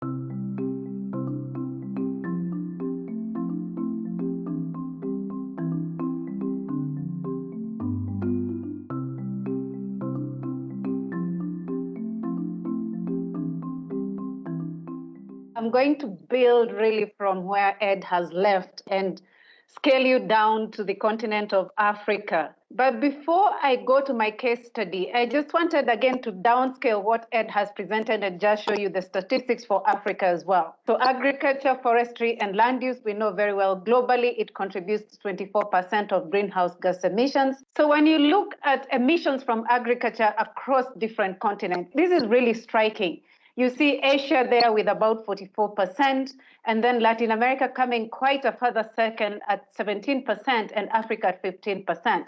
I'm going to build really from where Ed has left and scale you down to the continent of Africa. But before I go to my case study, I just wanted again to downscale what Ed has presented and just show you the statistics for Africa as well. So agriculture, forestry, and land use, we know very well globally, it contributes to 24% of greenhouse gas emissions. So when you look at emissions from agriculture across different continents, this is really striking. You see Asia there with about 44%, and then Latin America coming quite a further second at 17%, and Africa at 15%.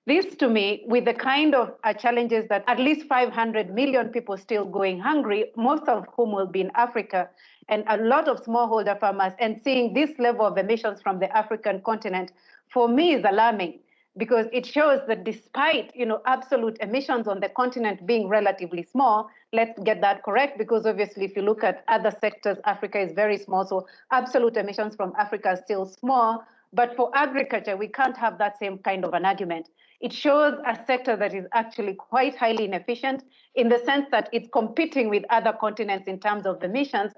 This, to me, with the kind of challenges that at least 500 million people still going hungry, most of whom will be in Africa, and a lot of smallholder farmers, and seeing this level of emissions from the African continent, for me, is alarming, because it shows that despite absolute emissions on the continent being relatively small, let's get that correct, because obviously if you look at other sectors, Africa is very small, so absolute emissions from Africa are still small. But for agriculture, we can't have that same kind of an argument. It shows a sector that is actually quite highly inefficient in the sense that it's competing with other continents in terms of emissions,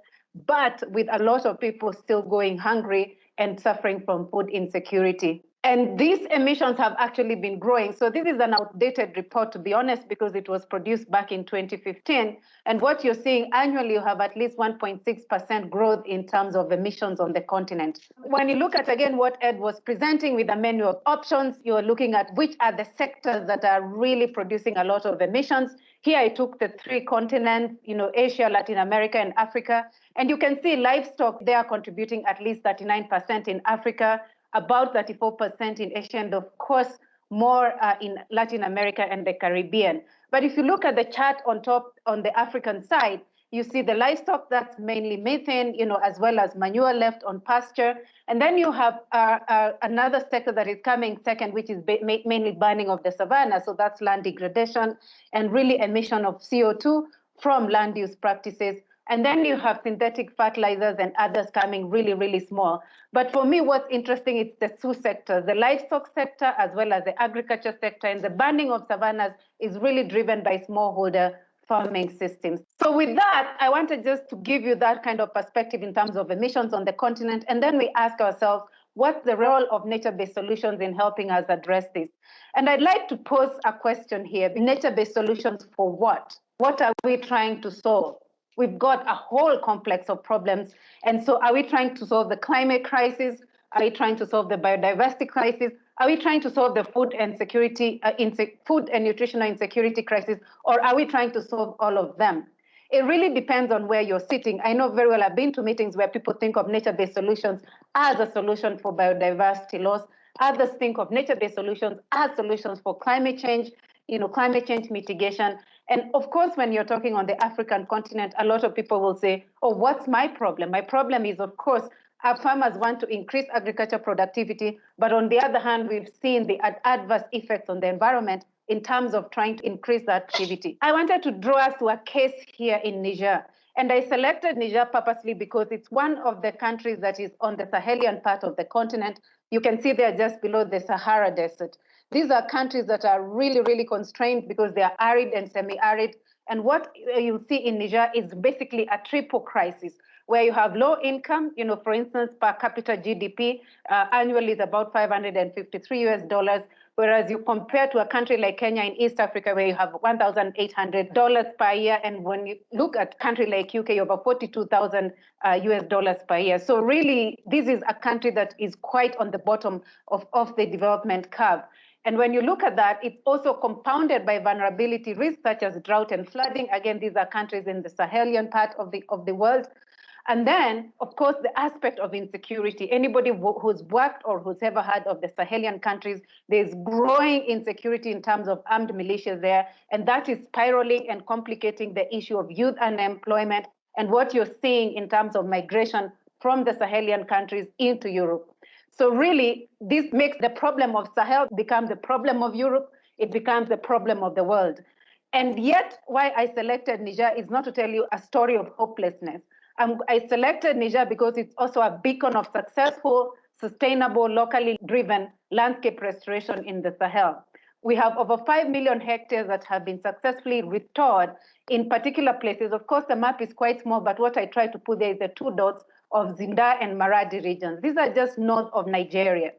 but with a lot of people still going hungry and suffering from food insecurity. And these emissions have actually been growing. So this is an outdated report, to be honest, because it was produced back in 2015. And what you're seeing annually, you have at least 1.6% growth in terms of emissions on the continent. When you look at, again, what Ed was presenting with a menu of options, you're looking at which are the sectors that are really producing a lot of emissions. Here I took the three continents, Asia, Latin America, and Africa. And you can see livestock, they are contributing at least 39% in Africa, about 34% in Asia, and of course, more in Latin America and the Caribbean. But if you look at the chart on top on the African side, you see the livestock, that's mainly methane, as well as manure left on pasture. And then you have another sector that is coming second, which is mainly burning of the savanna. So that's land degradation and really emission of CO2 from land use practices. And then you have synthetic fertilizers and others coming really, really small. But for me, what's interesting is the two sectors, the livestock sector as well as the agriculture sector. And the burning of savannas is really driven by smallholder farming systems. So with that, I wanted just to give you that kind of perspective in terms of emissions on the continent. And then we ask ourselves, what's the role of nature-based solutions in helping us address this? And I'd like to pose a question here. Nature-based solutions for what? What are we trying to solve? We've got a whole complex of problems. And so are we trying to solve the climate crisis? Are we trying to solve the biodiversity crisis? Are we trying to solve the food and food and nutritional insecurity crisis? Or are we trying to solve all of them? It really depends on where you're sitting. I know very well, I've been to meetings where people think of nature-based solutions as a solution for biodiversity loss. Others think of nature-based solutions as solutions for climate change mitigation. And of course, when you're talking on the African continent, a lot of people will say, oh, what's my problem? My problem is, of course, our farmers want to increase agriculture productivity, but on the other hand, we've seen the adverse effects on the environment in terms of trying to increase that activity. I wanted to draw us to a case here in Niger. And I selected Niger purposely because it's one of the countries that is on the Sahelian part of the continent. You can see they're just below the Sahara Desert. These are countries that are really, really constrained because they are arid and semi-arid. And what you'll see in Niger is basically a triple crisis where you have low income, for instance, per capita GDP annually is about $553, whereas you compare to a country like Kenya in East Africa where you have $1,800 per year. And when you look at a country like UK, you have about $42,000 per year. So really, this is a country that is quite on the bottom of the development curve. And when you look at that, it's also compounded by vulnerability risks such as drought and flooding. Again, these are countries in the Sahelian part of the world. And then, of course, the aspect of insecurity. Anybody who's worked or who's ever heard of the Sahelian countries, there's growing insecurity in terms of armed militias there. And that is spiraling and complicating the issue of youth unemployment and what you're seeing in terms of migration from the Sahelian countries into Europe. So really, this makes the problem of Sahel become the problem of Europe. It becomes the problem of the world. And yet, why I selected Niger is not to tell you a story of hopelessness. I selected Niger because it's also a beacon of successful, sustainable, locally driven landscape restoration in the Sahel. We have over 5 million hectares that have been successfully restored in particular places. Of course, the map is quite small, but what I try to put there is the 2 dots of Zinda and Maradi regions. These are just north of Nigeria.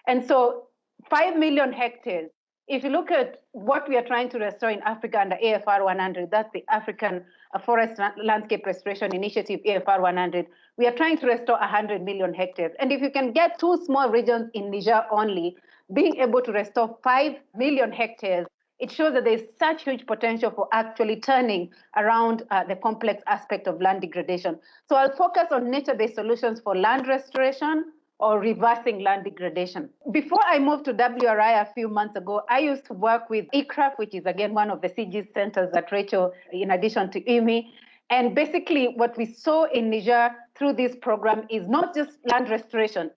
And so 5 million hectares. If you look at what we are trying to restore in Africa under AFR 100, that's the African Forest Landscape Restoration Initiative, AFR 100, we are trying to restore 100 million hectares. And if you can get 2 small regions in Niger only, being able to restore 5 million hectares, it shows that there's such huge potential for actually turning around the complex aspect of land degradation. So I'll focus on nature-based solutions for land restoration or reversing land degradation. Before I moved to WRI a few months ago, I used to work with ICRAF, which is again one of the CG centers at Rachel, in addition to IMI. And basically what we saw in Niger through this program is not just land restoration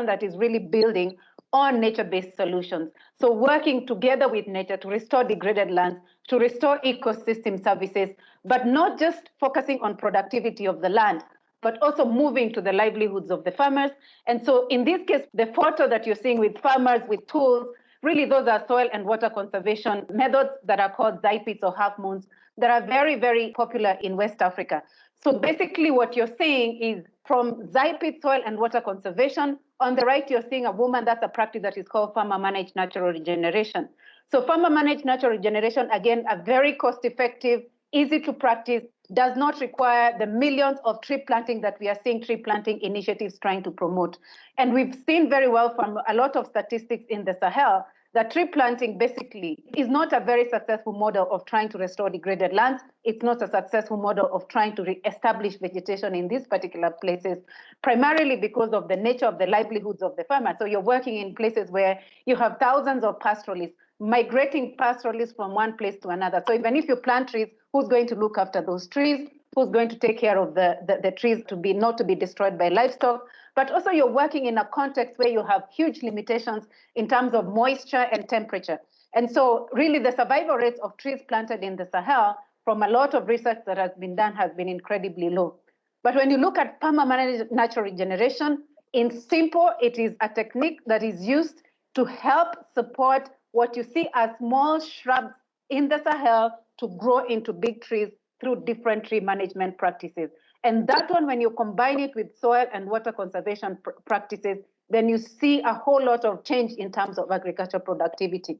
that is really building on nature-based solutions. So working together with nature to restore degraded lands, to restore ecosystem services, but not just focusing on productivity of the land, but also moving to the livelihoods of the farmers. And so in this case, the photo that you're seeing with farmers with tools, really those are soil and water conservation methods that are called ZIPITs or half moons that are very, very popular in West Africa. So basically what you're seeing is from ZIPIT soil and water conservation, on the right, you're seeing a woman, that's a practice that is called farmer-managed natural regeneration. So farmer-managed natural regeneration, again, a very cost-effective, easy to practice, does not require the millions of tree planting that we are seeing tree planting initiatives trying to promote. And we've seen very well from a lot of statistics in the Sahel that tree planting basically is not a very successful model of trying to restore degraded lands. It's not a successful model of trying to re-establish vegetation in these particular places, primarily because of the nature of the livelihoods of the farmer. So you're working in places where you have thousands of pastoralists, migrating pastoralists from one place to another. So even if you plant trees, who's going to look after those trees? Who's going to take care of the trees to be not to be destroyed by livestock? But also you're working in a context where you have huge limitations in terms of moisture and temperature. And so really the survival rates of trees planted in the Sahel from a lot of research that has been done has been incredibly low. But when you look at farmer-managed natural regeneration, in simple, it is a technique that is used to help support what you see as small shrubs in the Sahel to grow into big trees through different tree management practices. And that one, when you combine it with soil and water conservation practices, then you see a whole lot of change in terms of agricultural productivity.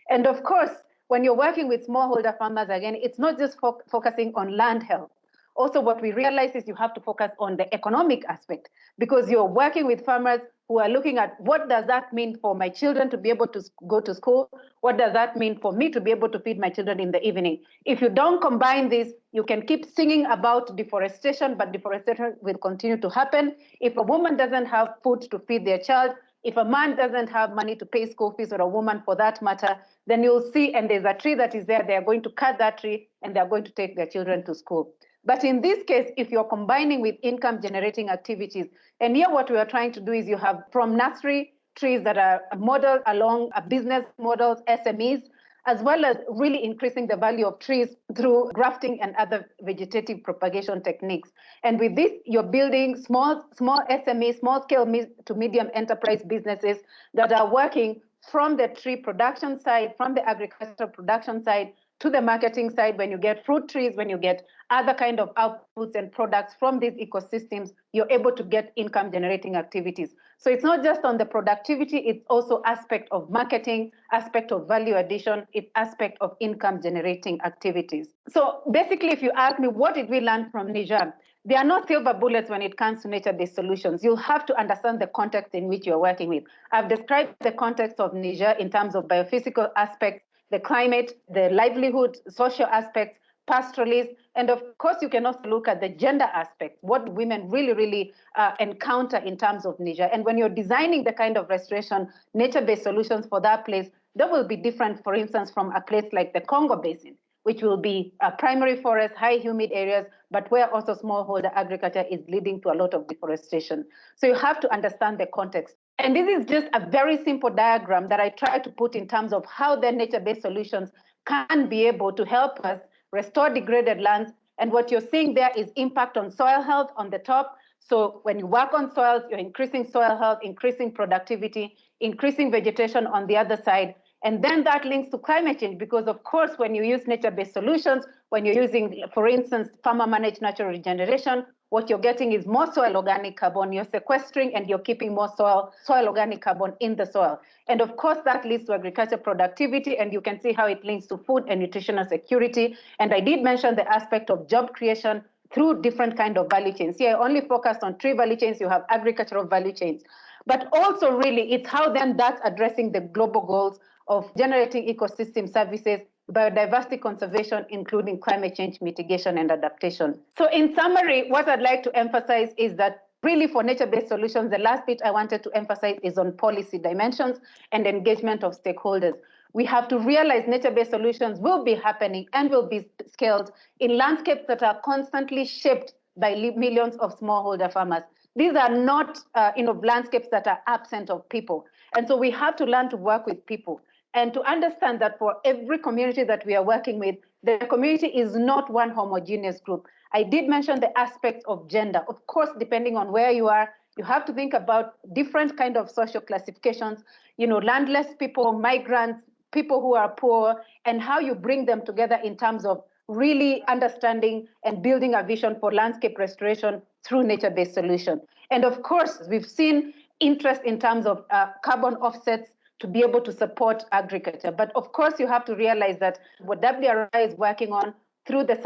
And of course, when you're working with smallholder farmers, again, it's not just focusing on land health. Also, what we realize is you have to focus on the economic aspect because you're working with farmers who are looking at what does that mean for my children to be able to go to school? What does that mean for me to be able to feed my children in the evening? If you don't combine this, you can keep singing about deforestation, but deforestation will continue to happen. If a woman doesn't have food to feed their child, if a man doesn't have money to pay school fees, or a woman for that matter, then you'll see, and there's a tree that is there, they're going to cut that tree and they're going to take their children to school. But in this case, if you're combining with income generating activities, and here what we are trying to do is you have from nursery trees that are modeled along business models, SMEs, as well as really increasing the value of trees through grafting and other vegetative propagation techniques. And with this, you're building small SMEs, small scale to medium enterprise businesses that are working from the tree production side, from the agricultural production side, to the marketing side. When you get fruit trees, when you get other kind of outputs and products from these ecosystems, you're able to get income generating activities. So it's not just on the productivity, it's also aspect of marketing, aspect of value addition, it's aspect of income generating activities. So basically, if you ask me, what did we learn from Niger? There are no silver bullets when it comes to nature-based solutions. You have to understand the context in which you're working with. I've described the context of Niger in terms of biophysical aspects, the climate, the livelihood, social aspects, pastoralists, and of course, you can also look at the gender aspect, what women really encounter in terms of Niger. And when you're designing the kind of restoration, nature-based solutions for that place, that will be different, for instance, from a place like the Congo Basin, which will be a primary forest, high humid areas, but where also smallholder agriculture is leading to a lot of deforestation. So you have to understand the context. And this is just a very simple diagram that I try to put in terms of how the nature-based solutions can be able to help us restore degraded lands And what you're seeing there is impact on soil health on the top. So when you work on soils, you're increasing soil health, increasing productivity, increasing vegetation on the other side. And then that links to climate change because, of course, when you use nature-based solutions, when you're using, for instance, farmer-managed natural regeneration, what you're getting is more soil organic carbon. You're sequestering and you're keeping more soil organic carbon in the soil. And of course, that leads to agriculture productivity, and you can see how it links to food and nutritional security. And I did mention the aspect of job creation through different kind of value chains. Here, I only focused on 3 value chains. You have agricultural value chains. But also, really, it's how then that's addressing the global goals of generating ecosystem services, biodiversity conservation, including climate change mitigation and adaptation. So in summary, what I'd like to emphasize is that really for nature-based solutions, the last bit I wanted to emphasize is on policy dimensions and engagement of stakeholders. We have to realize nature-based solutions will be happening and will be scaled in landscapes that are constantly shaped by millions of smallholder farmers. These are not landscapes that are absent of people. And so we have to learn to work with people and to understand that for every community that we are working with, the community is not one homogeneous group. I did mention the aspects of gender. Of course, depending on where you are, you have to think about different kind of social classifications, landless people, migrants, people who are poor, and how you bring them together in terms of really understanding and building a vision for landscape restoration through nature-based solutions. And of course, we've seen interest in terms of carbon offsets to be able to support agriculture. But of course, you have to realize that what WRI is working on through the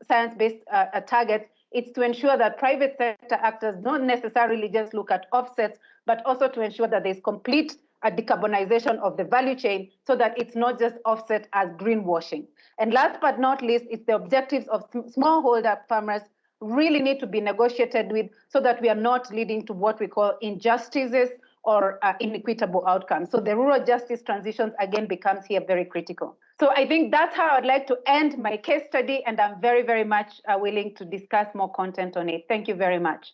science-based targets, it's to ensure that private sector actors don't necessarily just look at offsets, but also to ensure that there's complete decarbonization of the value chain so that it's not just offset as greenwashing. And last but not least, it's the objectives of smallholder farmers really need to be negotiated with so that we are not leading to what we call injustices or inequitable outcomes. So the rural justice transitions, again, becomes here very critical. So I think that's how I'd like to end my case study, and I'm very, very much willing to discuss more content on it. Thank you very much.